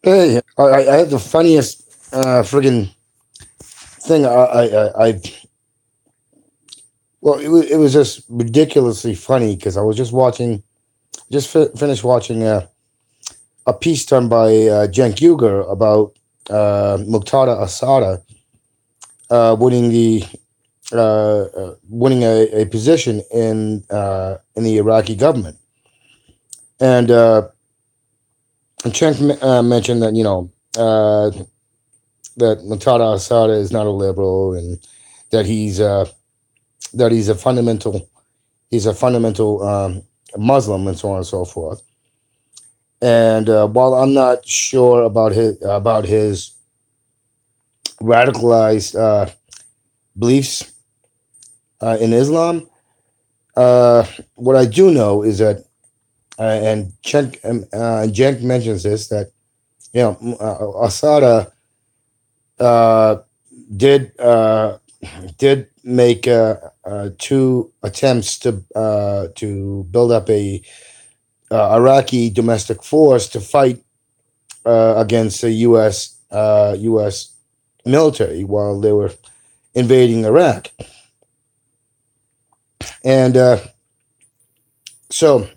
Hey, I had the funniest friggin' thing. I well, it was just ridiculously funny because I was just watching, finished watching a piece done by Cenk Uygur about Muqtada Asada winning a position in the Iraqi government, and Cenk mentioned that that Muqtada Asada is not a liberal and that he's a fundamental Muslim and so on and so forth. And while I'm not sure about his radicalized beliefs in Islam, what I do know is that and Cenk mentions this that Asada uh, did make two attempts to build up a Iraqi domestic force to fight against the U.S. military while they were invading Iraq, and so,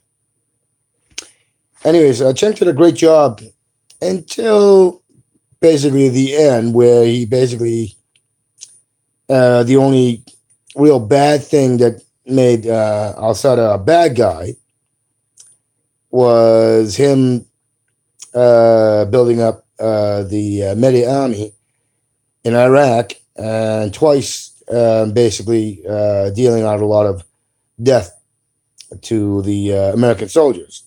anyways, Chen did a great job until basically the end, where he basically the only real bad thing that made Al Sada a bad guy was him building up the Mehdi army in Iraq and twice basically dealing out a lot of death to the American soldiers.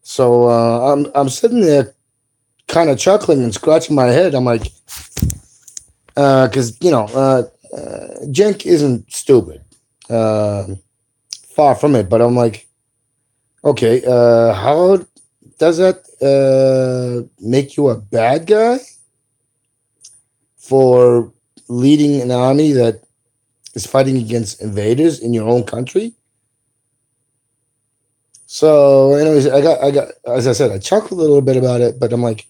So I'm sitting there kind of chuckling and scratching my head. I'm like, because Jenk isn't stupid, uh, far from it. But I'm like, okay, how does that make you a bad guy for leading an army that is fighting against invaders in your own country? So, anyways, I got, as I said, I chuckled a little bit about it, but I'm like,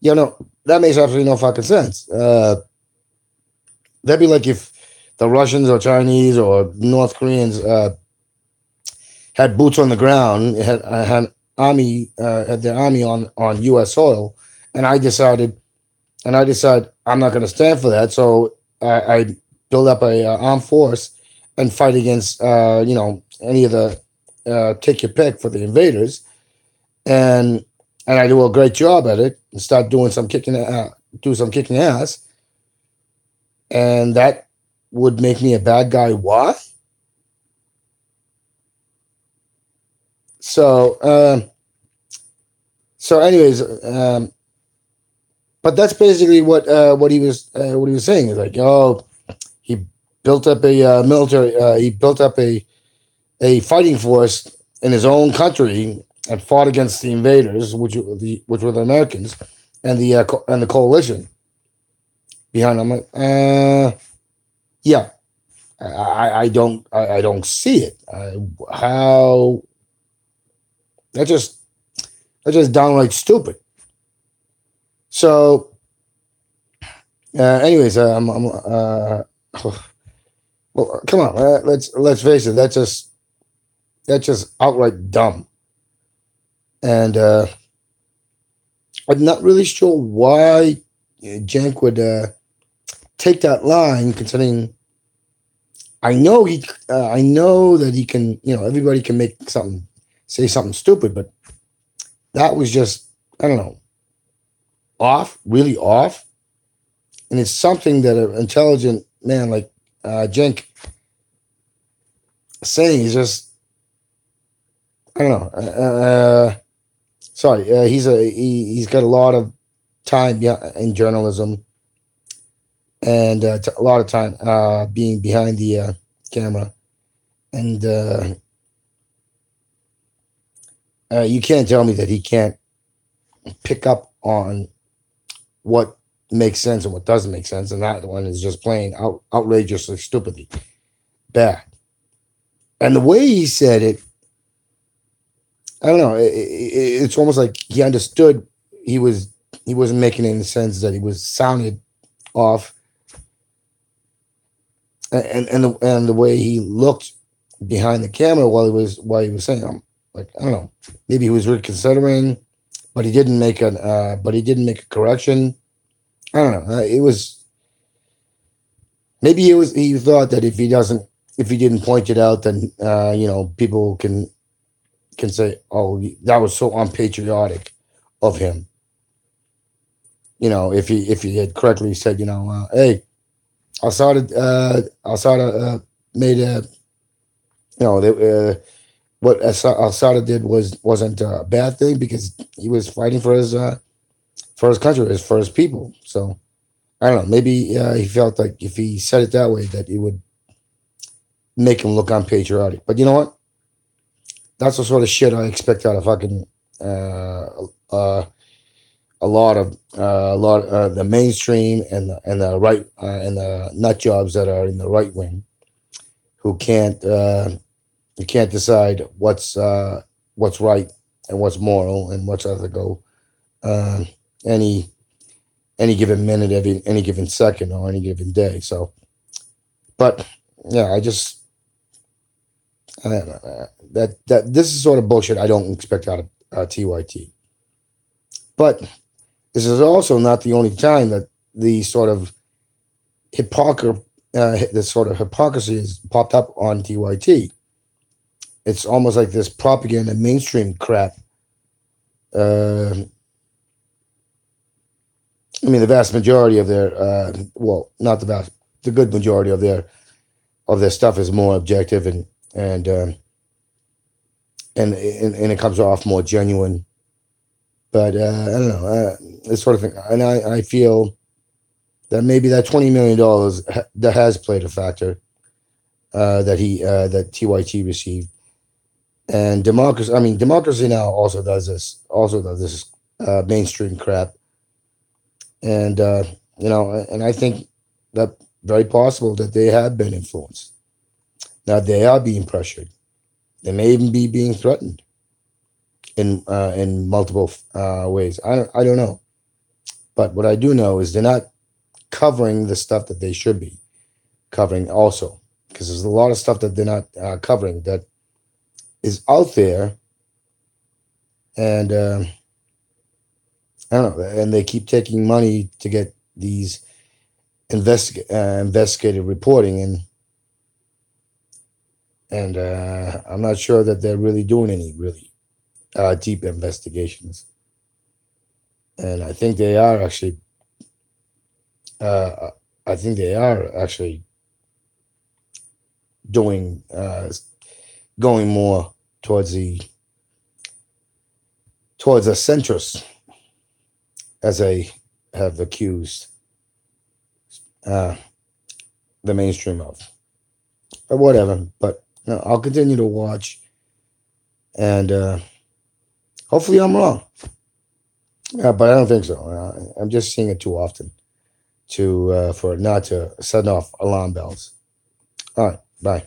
no, that makes absolutely no fucking sense. That'd be like if the Russians or Chinese or North Koreans had boots on the ground, had their army on U.S. soil, and I decide I'm not going to stand for that. So I build up a armed force and fight against any of the take your pick for the invaders, and I do a great job at it and start do some kicking ass, and that would make me a bad guy. Why? So anyways, but that's basically what he was saying is like, oh, he built up a military, he built up a fighting force in his own country and fought against the invaders, which were the Americans and the coalition behind him. I'm like, yeah, I don't see it. How that just that's just downright stupid. So, anyways, well, come on, let's face it. That's just outright dumb, and I'm not really sure why Jank would take that line, considering I know that he can, everybody can say something stupid, but that was just, I don't know, off, really off, and it's something that an intelligent man like Jenk saying is just, I don't know. Sorry, he's got a lot of time in journalism and a lot of time being behind the camera, and you can't tell me that he can't pick up on what makes sense and what doesn't make sense, and that one is just plain outrageously stupidly bad. And the way he said it, I don't know. It's almost like he understood he was he wasn't making any sense, that he was sounded off, and the way he looked behind the camera while he was saying, I'm like, I don't know, maybe he was reconsidering, but he didn't make a correction. I don't know. It was maybe he thought that if he didn't point it out, then people can say, oh, that was so unpatriotic of him. If he had correctly said, hey, Alsada made a, you know, what Alsada did wasn't a bad thing, because he was fighting for his country, for his people. So I don't know. Maybe he felt like if he said it that way, that it would make him look unpatriotic. But you know what? That's the sort of shit I expect out of fucking uh, uh, a lot the mainstream and the right and the nut jobs that are in the right wing, who can't you can't decide what's right and what's moral and what's ethical, uh, any any given minute, any given second, or any given day. So, but yeah, I don't know, that this is sort of bullshit I don't expect out of TYT. But this is also not the only time that the sort of hypocrisy, this sort of hypocrisy has popped up on TYT. It's almost like this propaganda mainstream crap. Uh, I mean, the vast majority of their, well, not the vast, the good majority of their stuff is more objective, and and it comes off more genuine. But I don't know, this sort of thing, and I feel that maybe that $20 million that has played a factor, that TYT received. And democracy, I mean, democracy now also does this mainstream crap, and and I think that very possible that they have been influenced. Now they are being pressured. They may even be being threatened in multiple ways. I don't know, but what I do know is they're not covering the stuff that they should be covering also, because there's a lot of stuff that they're not covering that is out there, and I don't know, and they keep taking money to get these investigative reporting, and I'm not sure that they're really doing any really deep investigations, and uh, I think they are actually doing going more towards the centrist, as they have accused uh, the mainstream of, or whatever. But I'll continue to watch, and hopefully I'm wrong. But I don't think so. I'm just seeing it too often to for it not to set off alarm bells. All right, bye.